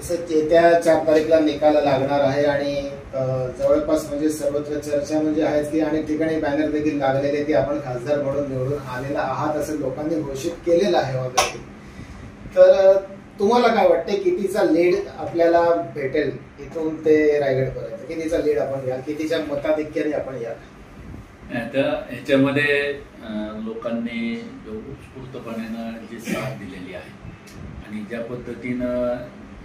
तसंच येत्या 4 तारीखला निकाल लागणार आहे आणि जवळपास म्हणजे सर्वत्र चर्चा म्हणजे आहेच की अनेक ठिकाणी बॅनर देखील लागलेले की आपण खासदार म्हणून निवडून आलेला आहात असं लोकांनी घोषित केलेलं आहे ऑलरेडी. तर तुम्हाला काय वाटतं कितीचा लीड आपल्याला भेटेल इथून ते रायगडपर्यंत? कितीचा लीड आपण घ्याल? कितीच्या मताधिक्याने आपण याल? ह्याच्यामध्ये लोकांनी उत्स्फूर्तपणे जी साथ दिलेली आहे आणि ज्या पद्धतीनं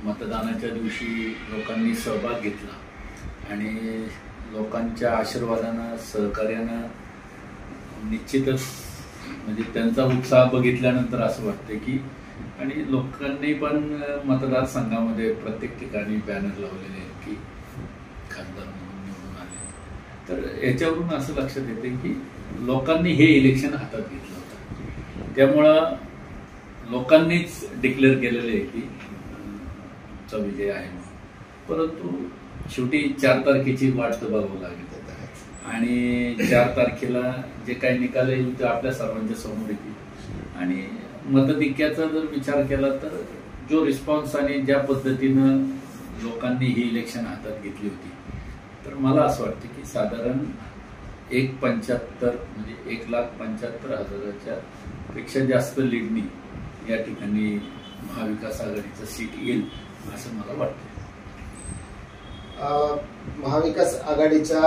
मतदानाच्या दिवशी लोकांनी सहभाग घेतला आणि लोकांच्या आशीर्वादानं सहकार्यानं निश्चितच म्हणजे त्यांचा उत्साह बघितल्यानंतर असं वाटतं की आणि लोकांनी पण मतदारसंघामध्ये प्रत्येक ठिकाणी बॅनर लावलेले आहेत की खासदार म्हणून निवडून आले. तर याच्यावरून असं लक्षात येते की लोकांनी हे इलेक्शन हातात घेतलं होतं. त्यामुळं लोकांनीच डिक्लेअर केलेलं आहे की चा विजय आहे म्हणून. परंतु शेवटी 4 तारखेची वाट तर बघावं लागेल आणि 4 तारखेला जे काही निकाल येईल ते आपल्या सर्वांच्या समोर येतील. आणि मतधिक्याचा जर विचार केला तर जो रिस्पॉन्स आणि ज्या पद्धतीनं लोकांनी ही इलेक्शन हातात घेतली होती तर मला असं वाटतं की साधारण 1.75 म्हणजे 1,75,000 पेक्षा जास्त लीडनी या ठिकाणी महाविकास आघाडीचं सीट येईल असं मला वाटतं. महाविकास आघाडीच्या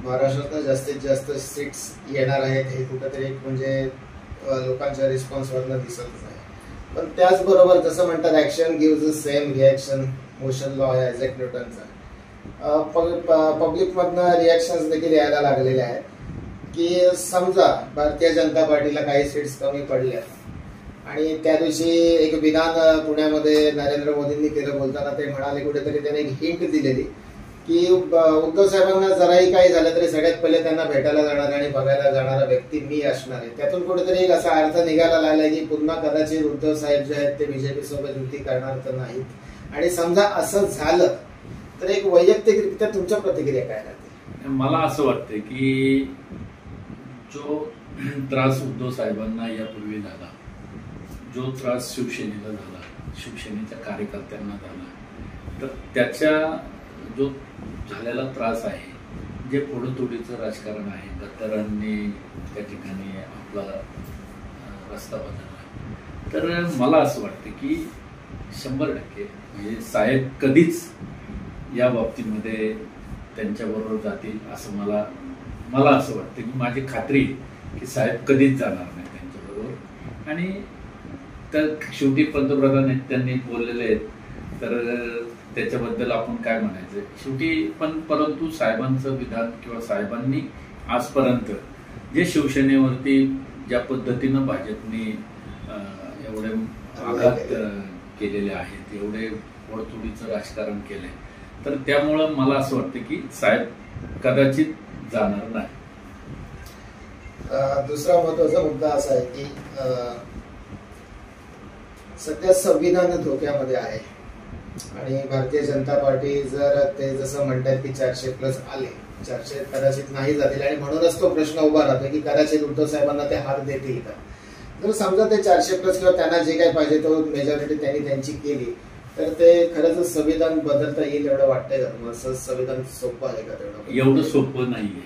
महाराष्ट्रात जास्तीत जास्त सीट्स येणार आहेत हे कुठेतरी म्हणजे लोकांच्या रिस्पॉन्सवरनं दिसतच आहे. पण त्याचबरोबर जसं म्हणतात action gives the same reaction motion law आहे आयझॅक न्यूटनचा. पब्लिक मधनं रिॲक्शन्स देखील यायला लागलेले आहेत की समजा भारतीय जनता पार्टीला काही सीट्स कमी पडल्या आणि त्या दिवशी एक विधान पुण्यामध्ये नरेंद्र मोदींनी केलं. बोलताना ते म्हणाले कुठेतरी त्याने एक हिंट दिलेली की उद्धव साहेबांना जराही काही झालं तरी सगळ्यात पहिले त्यांना भेटायला जाणार आणि बघायला जाणारा व्यक्ती मी असणार आहे. त्यातून कुठेतरी एक असा अर्थ निघायला लागला की पुन्हा कदाचित उद्धव साहेब जे आहेत ते बीजेपी सोबत युती करणार तर नाहीत. आणि समजा असं झालं तर एक वैयक्तिकरित्या तुमच्या प्रतिक्रिया काय राहते? मला असं वाटतं की जो त्रास उद्धव साहेबांना यापूर्वी झाला, जो त्रास शिवसेनेला झाला, शिवसेनेच्या कार्यकर्त्यांना झाला, तर त्याच्या जो झालेला त्रास आहे जे फोडतोडीचं राजकारण आहे, गद्दारांनी त्या ठिकाणी आपला रस्ता बदलला, तर मला असं वाटतं की 100% म्हणजे साहेब कधीच या बाबतीमध्ये त्यांच्याबरोबर जातील असं मला असं वाटतं की माझी खात्री की साहेब कधीच जाणार नाही त्यांच्याबरोबर. आणि तर शेवटी पंतप्रधान त्यांनी बोललेले आहेत तर त्याच्याबद्दल आपण काय म्हणायचं शेवटी. पण परंतु साहेबांचं विधान किंवा साहेबांनी आजपर्यंत जे शिवसेनेवरती ज्या पद्धतीनं भाजपने एवढे आघात केलेले आहेत, एवढे वळतुडीचं राजकारण केलंय, तर त्यामुळं मला असं वाटतं की साहेब कदाचित जाणार नाही. दुसरा महत्वाचा मुद्दा असा आहे की सध्या संविधान धोक्यामध्ये आहे आणि भारतीय जनता पार्टी जर ते जसं म्हणतात की 400+ आले, 400 कदाचित नाही जातील आणि म्हणूनच तो प्रश्न उभा राहतो की कदाचित उद्धव साहेबांना ते हात देतील का. जर समजा ते 400+ किंवा त्यांना जे काही पाहिजे तो मेजॉरिटी त्यांनी त्यांची केली तर ते खरंच संविधान बदलता येईल एवढं वाटतंय का तुम्हाला? संविधान सोपं आहे का? तेवढं एवढं सोपं नाहीये.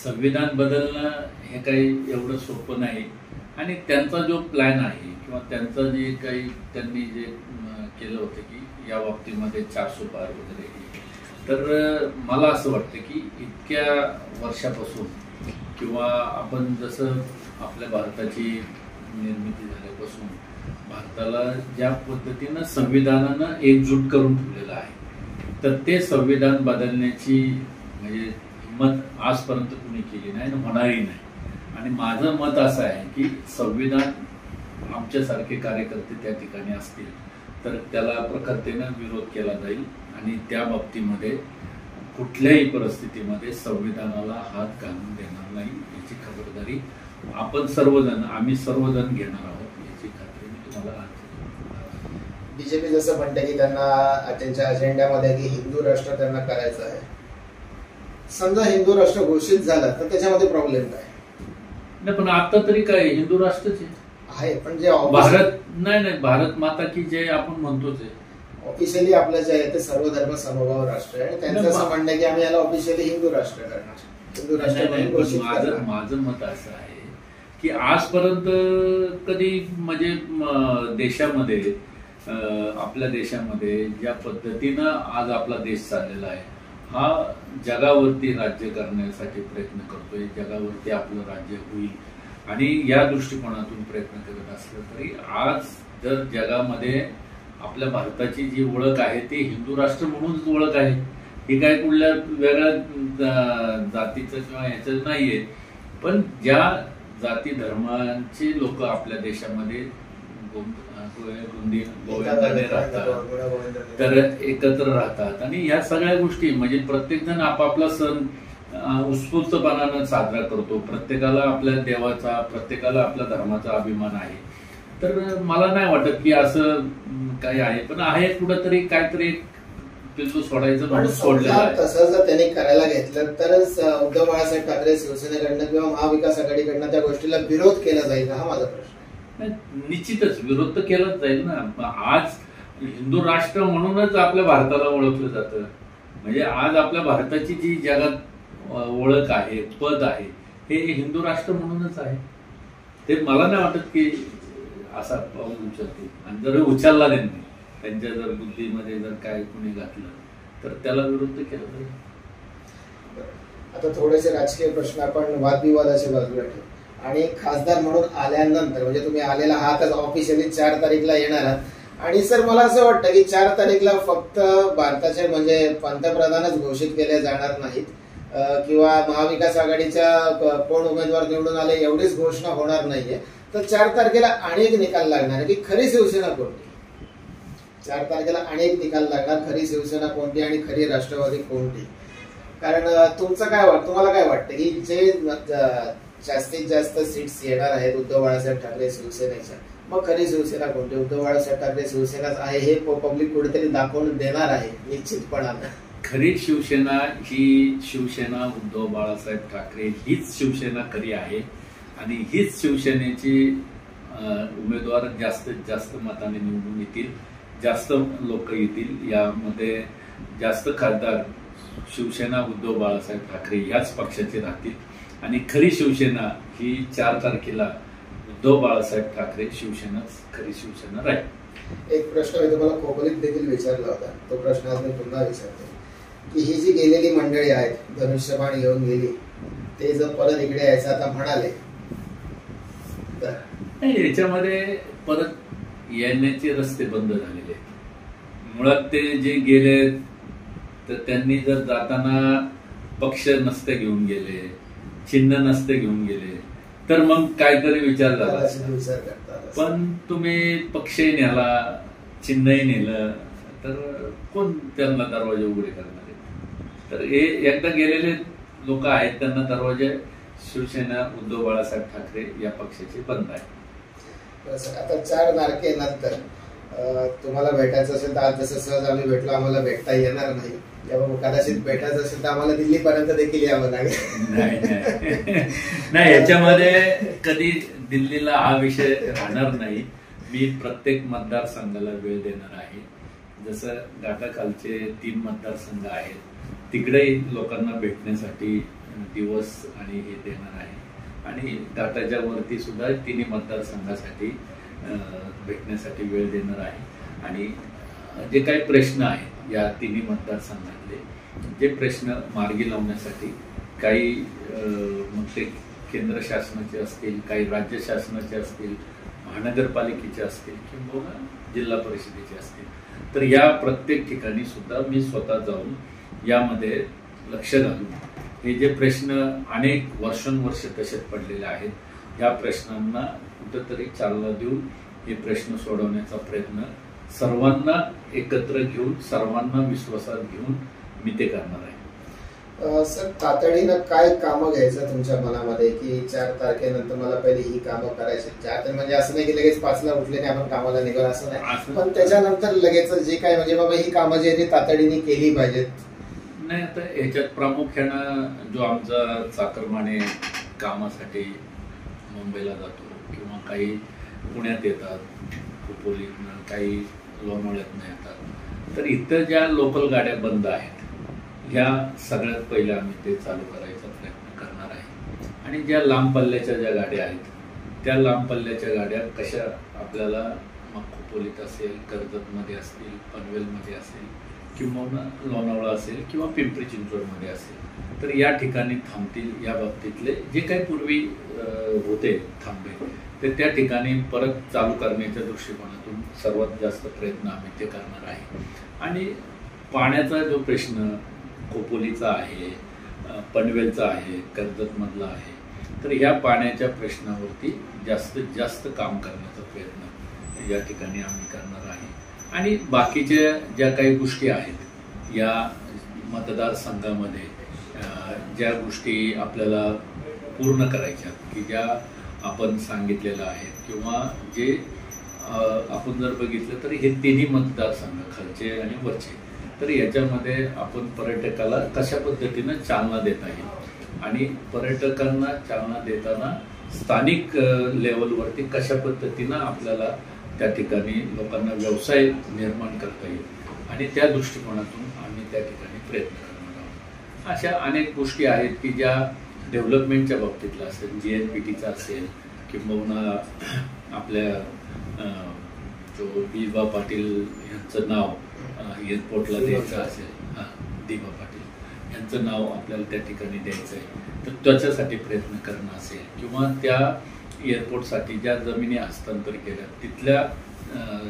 संविधान बदलणं हे काही एवढं सोपं नाही. आणि त्यांचा जो प्लॅन आहे किंवा त्यांचं जे काही त्यांनी जे केलं होतं की या बाबतीमध्ये 400 पार वगैरे, तर मला असं वाटतं की इतक्या वर्षापासून किंवा आपण जसं आपल्या भारताची निर्मिती झाल्यापासून भारताला ज्या पद्धतीनं संविधानानं एकजूट करून ठेवलेलं आहे तर ते संविधान बदलण्याची म्हणजे हिंमत आजपर्यंत कुणी केली नाही आणि होणारही नाही. आणि माझं मत असं आहे की संविधान आमच्यासारखे कार्यकर्ते त्या ठिकाणी असतील तर त्याला प्रखरतेनं विरोध केला जाईल आणि त्या बाबतीमध्ये कुठल्याही परिस्थितीमध्ये संविधानाला हात घालून देणार नाही याची खबरदारी आम्ही सर्वजण घेणार आहोत याची खात्री मी तुम्हाला. बीजेपी जसं म्हणते की त्यांना त्यांच्या अजेंड्यामध्ये की हिंदू राष्ट्र त्यांना करायचं आहे. समजा हिंदू राष्ट्र घोषित झालं तर त्याच्यामध्ये प्रॉब्लेम काय? नाही पण आता तरी काय हिंदू राष्ट्रच आहे. पण जे भारत नाही भारत माता की जे आपण म्हणतोच आहे. ऑफिशियली आपलं जे आहे ते सर्व धर्म समभाव राष्ट्र आहे आणि त्यांचं असं म्हणणं आहे की आम्ही याला ऑफिशियली हिंदू राष्ट्र करणार, हिंदू राष्ट्र म्हणून घोषित करणार. माझं मत असं आहे की आजपर्यंत कधी म्हणजे देशामध्ये आपल्या देशामध्ये ज्या पद्धतीनं आज आपला देश चाललेला आहे हा जगावरती राज्य करण्यासाठी प्रयत्न करतोय, जगावरती आपलं राज्य होईल आणि या दृष्टिकोनातून प्रयत्न करत असलं तरी आज जर जगामध्ये आपल्या भारताची जी ओळख आहे ती हिंदू राष्ट्र म्हणूनच ओळख आहे. ही काय कुठल्या वेगळ्या जातीचं किंवा ह्याचं नाहीये, पण ज्या जाती धर्मांची लोक आपल्या देशामध्ये गोविंदाने राहतात तर एकत्र राहतात आणि या सगळ्या गोष्टी म्हणजे प्रत्येक जण आपापला सण उत्स्फूर्तपणानं साजरा करतो. प्रत्येकाला आपल्या देवाचा, प्रत्येकाला आपल्या धर्माचा अभिमान आहे. तर मला नाही वाटत की असं काही आहे, पण आहे कुठंतरी काहीतरी पिल्लू सोडायचं म्हणून सोडलेलं आहे. तसं जर त्यांनी करायला घेतलं तरच उद्धव बाळासाहेब ठाकरे शिवसेनेकडनं किंवा महाविकास आघाडीकडनं त्या गोष्टीला विरोध केला जाईल का, हा माझा प्रश्न. निश्चितच विरोध तर केलाच जाईल ना. आज हिंदू राष्ट्र म्हणूनच आपल्या भारताला ओळखलं जातं. म्हणजे आज आपल्या भारताची जी जगात ओळख आहे, पद आहे, हे हिंदू राष्ट्र म्हणूनच आहे. ते मला नाही वाटत की असा पाऊल उचलतील आणि जर उचलला त्यांनी त्यांच्या जर बुद्धीमध्ये जर काय कुणी घातलं तर त्याला विरुद्ध केलं जाईल. आता थोडेसे राजकीय प्रश्न आपण वादविवादाच्या बाजूला ठेवू आणि खासदार म्हणून आल्यानंतर म्हणजे तुम्ही आलेला आहातच ऑफिशियली 4 तारीखला येणार आहात आणि सर मला असं वाटतं की 4 तारीखला फक्त भारताचे म्हणजे पंतप्रधानच घोषित केले जाणार नाहीत किंवा महाविकास आघाडीच्या कोण उमेदवार निवडून आले एवढीच घोषणा होणार नाहीये. तर 4 तारखेला अनेक निकाल लागणार आहे की खरी शिवसेना कोणती. 4 तारखेला अनेक निकाल लागणार, खरी शिवसेना कोणती आणि खरी राष्ट्रवादी कोणती. कारण तुम्हाला काय वाटतं की जे जास्तीत जास्त सीट्स येणार आहेत उद्धव बाळासाहेब ठाकरे शिवसेनेच्या, मग खरी शिवसेना कोणती. उद्धव बाळासाहेब ठाकरे शिवसेनाच आहे हे पब्लिक कुठेतरी दाखवून देणार आहे निश्चितपणानं. खरी शिवसेना ही शिवसेना उद्धव बाळासाहेब ठाकरे हीच शिवसेना खरी आहे आणि हीच शिवसेनेची उमेदवार जास्तीत जास्त मताने निवडून येतील, जास्त लोक येतील. यामध्ये जास्त खासदार शिवसेना उद्धव बाळासाहेब ठाकरे याच पक्षाचे राहतील आणि खरी शिवसेना ही 4 तारखेला उद्धव बाळासाहेब ठाकरे शिवसेनाच खरी शिवसेना राहील. एक प्रश्न मी तुम्हाला खोबलीत देखील विचारला होता, तो प्रश्न आज मी पुन्हा विचारतो की ही जी गेलेली मंडळी आहेत धनुष्यबाण घेऊन गेली ते जर परत इकडे यायचं आता म्हणाले नाही, याच्यामध्ये परत येण्याचे रस्ते बंद झालेले. मुळात ते जे गेले तर त्यांनी जर जाताना पक्ष नसते घेऊन गेले, चिन्ह नसते घेऊन गेले तर मग काहीतरी विचार झाला. पण तुम्ही पक्षही नेला, चिन्हही नेलं तर कोण त्यांना दरवाजे उघडे करणार आहे. तर हे एकदा गेलेले लोक आहेत त्यांना दरवाजे शिवसेना उद्धव बाळासाहेब ठाकरे या पक्षाचे बंद आहे. आता 4 तारखेनंतर तुम्हाला भेटायचं असेल तर आज जसं सहज आम्ही भेटलो आम्हाला भेटता येणार नाही, त्यामुळे कदाचित भेटायचं असेल तर आम्हाला दिल्लीपर्यंत देखील यावं लागेल. नाही याच्यामध्ये कधी दिल्लीला हा विषय राहणार नाही. मी प्रत्येक मतदारसंघाला वेळ देणार आहे. जसं घाटाखालचे 3 मतदारसंघ आहेत तिकडे लोकांना भेटण्यासाठी दिवस आणि हे देणार आहे आणि घाटाच्या वरती सुद्धा 3 मतदारसंघासाठी भेटण्यासाठी वेळ देणार आहे. आणि जे काही प्रश्न आहेत या 3 मतदारसंघातले जे प्रश्न मार्गी लावण्यासाठी काही मग ते केंद्र शासनाचे असतील, काही राज्य शासनाचे असतील, महानगरपालिकेचे असतील किंवा जिल्हा परिषदेचे असतील, तर या प्रत्येक ठिकाणी सुद्धा मी स्वतः जाऊन यामध्ये लक्ष घालून हे जे प्रश्न अनेक वर्षानुवर्ष तसेच पडलेले आहेत या प्रश्नांना कुठंतरी चालना देऊन हे प्रश्न सोडवण्याचा प्रयत्न सर्वांना एकत्र घेऊन, सर्वांना विश्वासात घेऊन मी ते करणार आहे. सर तातडीनं काय कामं घ्यायचं तुमच्या मनामध्ये की 4 तारखेनंतर मला पहिले ही कामं करायची. 4 म्हणजे असं नाही की लगेच 5ला उठले नाही आपण कामाला निघाल असं नाही, पण त्याच्यानंतर लगेच जे काय म्हणजे बाबा ही कामं जी आहे ती तातडीने केली पाहिजेत. नाही आता याच्यात प्रामुख्यानं जो आमचा चाकरमाने कामासाठी मुंबईला जातो किंवा काही पुण्यात येतात, खोपोलीतनं काही लोणावळ्यातनं येतात, तर इथं ज्या लोकल गाड्या बंद आहेत ह्या सगळ्यात पहिल्या आम्ही ते चालू करायचा प्रयत्न करणार आहे. आणि ज्या लांब पल्ल्याच्या ज्या गाड्या आहेत त्या लांब पल्ल्याच्या गाड्या कशा आपल्याला मग खोपोलीत असेल, कर्जतमध्ये असतील, पनवेलमध्ये असेल किंवा लोणावळा असेल किंवा पिंपरी चिंचवडमध्ये असेल तर या ठिकाणी थांबतील या बाबतीतले जे काही पूर्वी होते थांबे ते त्या ठिकाणी परत चालू करण्याच्या दृष्टिकोनातून सर्वात जास्त प्रयत्न आम्ही ते करणार आहे. आणि पाण्याचा जो प्रश्न खोपोलीचा आहे, पनवेलचा आहे, कर्जतमधला आहे तर ह्या पाण्याच्या प्रश्नावरती जास्तीत जास्त काम करण्याचा प्रयत्न या ठिकाणी आम्ही करणार आहे. आणि बाकीच्या ज्या काही गोष्टी आहेत या मतदारसंघामध्ये ज्या गोष्टी आपल्याला पूर्ण करायच्या की ज्या आपण सांगितलेलं आहे किंवा जे आपण जर बघितलं तर हे तिन्ही मतदारसंघ खालचे आणि वरचे तर याच्यामध्ये आपण पर्यटकाला कशा पद्धतीनं चालना देता येईल आणि पर्यटकांना चालना देताना स्थानिक लेवलवरती कशा पद्धतीनं आपल्याला त्या ठिकाणी लोकांना व्यवसाय निर्माण करता येईल आणि त्या दृष्टिकोनातून आम्ही त्या ठिकाणी प्रयत्न करणार आहोत. अशा अनेक गोष्टी आहेत की ज्या डेव्हलपमेंटच्या बाबतीतला असेल, JNPTचा असेल किंवा आपल्या जो दिवा पाटील यांचं नाव एअरपोर्टला द्यायचं असेल, दिवा पाटील यांचं नाव आपल्याला त्या ठिकाणी द्यायचं आहे तर त्याच्यासाठी प्रयत्न करणं असेल किंवा त्या एअरपोर्टसाठी ज्या जमिनी हस्तांतर केल्या तिथल्या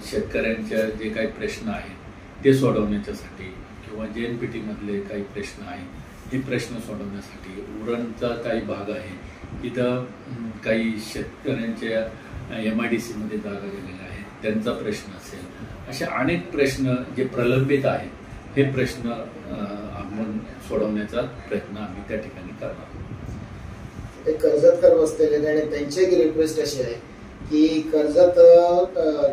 शेतकऱ्यांच्या जे काही प्रश्न आहेत ते सोडवण्याच्यासाठी किंवा JNPT मधले काही प्रश्न आहेत ते प्रश्न सोडवण्यासाठी उरणचा काही भाग आहे तिथं काही शेतकऱ्यांच्या MIDC मध्ये जागा गेलेल्या आहेत त्यांचा प्रश्न असेल. असे अनेक प्रश्न जे प्रलंबित आहेत हे प्रश्न आपण सोडवण्याचा प्रयत्न आम्ही त्या ठिकाणी करणार आहोत. कर्जतकर बसलेले आणि त्यांची एक रिक्वेस्ट अशी आहे की कर्जत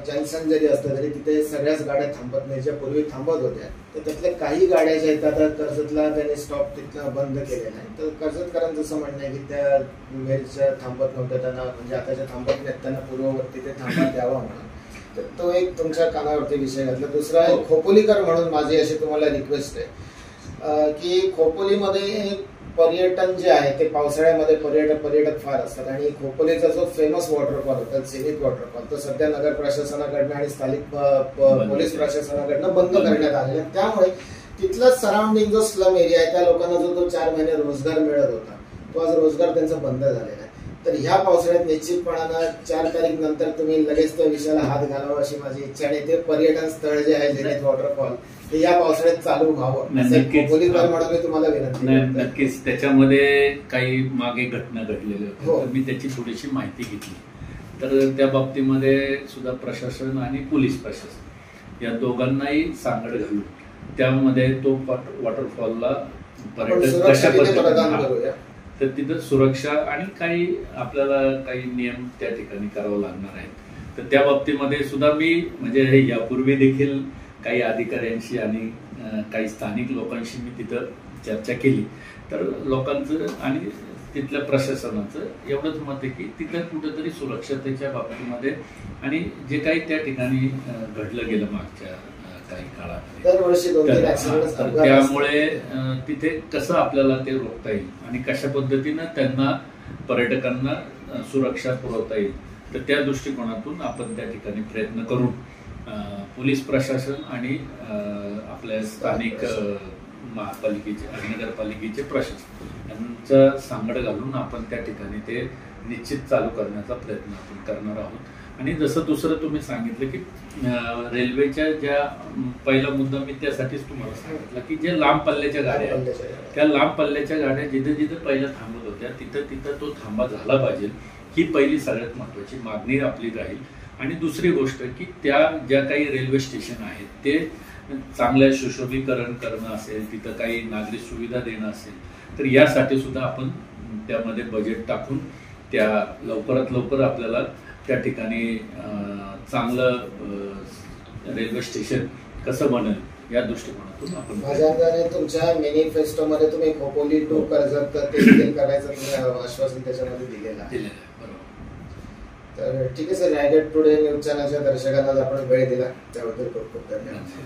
जंक्शन जरी असलं तरी तिथे सगळ्याच गाड्या थांबत नाही, ज्या पूर्वी थांबत होत्या तर त्यातल्या काही गाड्या ज्या आहेत आता कर्जतला त्यांनी स्टॉप तिथला बंद केलेला आहे. तर कर्जतकरांचं असं म्हणणं आहे की त्या वेळच्या थांबत नव्हत्या त्यांना म्हणजे आताच्या थांबत नाहीत त्यांना पूर्ववर्ती ते थांबा द्यावा म्हणून. तर तो एक तुमच्या कानावरती विषय घातला. दुसरा खोपोलीकर म्हणून माझी अशी तुम्हाला रिक्वेस्ट आहे की खोपोलीमध्ये पर्यटन जे आहे ते पावसाळ्यामध्ये पर्यटक फार असतात आणि खोपोलीचा जो फेमस वॉटरफॉल होता सिनिक वॉटरफॉल तो सध्या नगर प्रशासनाकडनं आणि स्थानिक पोलीस प्रशासनाकडनं बंद करण्यात आलेला. त्यामुळे तिथला सराउंडिंग जो स्लम एरिया आहे त्या लोकांना जो तो 4 महिने रोजगार मिळत होता तो आज रोजगार त्यांचा बंद झालेला आहे. तर ह्या पावसाळ्यात निश्चितपणानं 4 तारीख नंतर तुम्ही लगेच त्या विषयाला हात घालावा अशी माझी इच्छा आणि ते पर्यटन स्थळ जे आहे सिनिक वॉटरफॉल ते या पावसाळ्यात चालू व्हावं खोपोलीकर म्हणून मी तुम्हाला विनंती करतो. नक्कीच त्याच्यामध्ये काही मागे घटना घडलेल्या होत्या मी त्याची थोडीशी माहिती घेतली. तर त्या बाबतीमध्ये सुद्धा प्रशासन आणि पोलीस प्रशासन या दोघांनाही सांगड घालून त्यामध्ये तो वॉटरफॉलला पर्यटक कशा पद्धतीने तर तिथं सुरक्षा आणि काही आपल्याला काही नियम त्या ठिकाणी करावं लागणार आहेत. तर त्या बाबतीमध्ये सुद्धा मी म्हणजे यापूर्वी देखील काही अधिकाऱ्यांशी आणि काही स्थानिक लोकांशी मी तिथं चर्चा केली. तर लोकांचं आणि तिथल्या प्रशासनाचं एवढंच मत आहे की तिथं कुठेतरी सुरक्षतेच्या बाबतीमध्ये आणि जे काही त्या ठिकाणी घडलं गेलं मागच्या काही काळामध्ये त्यामुळे तिथे कसं आपल्याला ते रोखता येईल आणि कशा पद्धतीनं त्यांना पर्यटकांना सुरक्षा पुरवता येईल तर त्या दृष्टिकोनातून आपण त्या ठिकाणी प्रयत्न करून पोलीस प्रशासन आणि आपल्या स्थानिक महापालिकेचे नगरपालिकेचे प्रशासन यांचा सांगड घालून आपण त्या ठिकाणी ते निश्चित चालू करण्याचा प्रयत्न आपण करणार आहोत. आणि जसं दुसरं तुम्ही सांगितलं की रेल्वेच्या ज्या पहिला मुद्दा मी त्यासाठीच तुम्हाला सांगितलं की जे लांब पल्ल्याच्या गाड्या आहेत त्या लांब पल्ल्याच्या गाड्या जिथे जिथे पहिल्या थांबत होत्या तिथं तिथं तो थांबा झाला पाहिजे ही पहिली सगळ्यात महत्वाची मागणी आपली राहील. आणि दुसरी गोष्ट की त्या ज्या काही रेल्वे स्टेशन आहेत ते चांगल्या सुशोभीकरण करणं असेल तिथं काही नागरी सुविधा देणं असेल तर यासाठी सुद्धा आपण त्यामध्ये बजेट टाकून त्या लवकरात लवकर आपल्याला त्या ठिकाणी चांगलं रेल्वे स्टेशन कसं बनेल या दृष्टिकोनातून आपण माझ्या अंदाने तुमच्या मॅनिफेस्टोमध्ये तुम्ही खोपोली टू कर्जत ते करायचं तुम्ही आश्वासन त्याच्यामध्ये दिलेलं आहे. तर ठीक आहे सर, रायगड टुडे न्यूज चॅनलच्या दर्शकांना आपण वेळ दिला त्याबद्दल खूप खूप धन्यवाद.